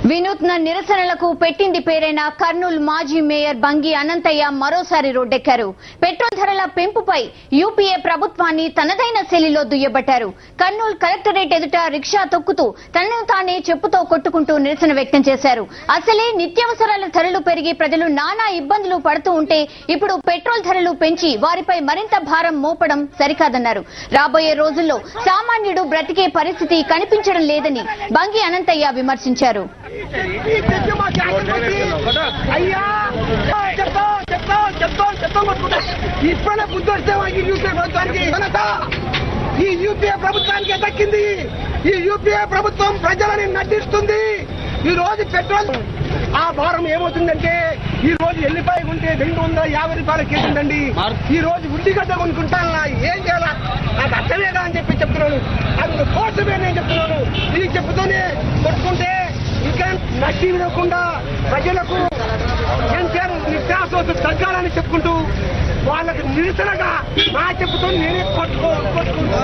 వినూత్న నిరసనలకు పెట్టింది పేరైన కర్నూలు మాజీ మేయర్ బంగి అనంతయ్య మరోసారి రోడ్డెక్కారు. పెట్రోల్ ధరల పెంపుపై యూపీఏ ప్రభుత్వాన్ని తనదైన శైలిలో దుయ్యబట్టారు. కర్నూలు కలెక్టరేట్ ఎదుట రిక్షా తొక్కుతూ తనను తానే చెప్పుతో కొట్టుకుంటూ నిరసన వ్యక్తం చేశారు. అసలే నిత్యావసరాల ధరలు పెరిగి ప్రజలు నానా ఇబ్బందులు పడుతూ ఉంటే ఇప్పుడు పెట్రోల్ ధరలు పెంచి వారిపై మరింత భారం మోపడం సరికాదన్నారు. రాబోయే రోజుల్లో సామాన్యుడు బ్రతికే పరిస్థితి కనిపించడం లేదని బంగి అనంతయ్య విమర్శించారు. ఇప్పుడే బుద్ధి వస్తే ఈ యూపీఏ ప్రభుత్వానికి దక్కింది. ఈ యూపీఏ ప్రభుత్వం ప్రజలని నటిస్తుంది. ఈ రోజు పెట్రోల్ ఆ భారం ఏమవుతుందంటే ఈ రోజు ఎల్లిపాయ ఉంటే 250 రూపాయల కేజీ ఉందండి. ఈ రోజు ఉల్లిగడ్డ కొనుక్కుంటానా ఏం చేయాలా నాకు అర్థమేగా అని చెప్పి చెప్తున్నాను. అది కోసమే నేను చెప్తున్నాను. ఇది చెప్తూనే కొట్టుకుంటే ఇంకా నష్టి వినకుండా ప్రజలకు నిత్యావసర తగ్గాలని చెప్పుకుంటూ వాళ్ళకి నిరసనగా నా చెప్పుతో నేనే కొట్టుకుంటా.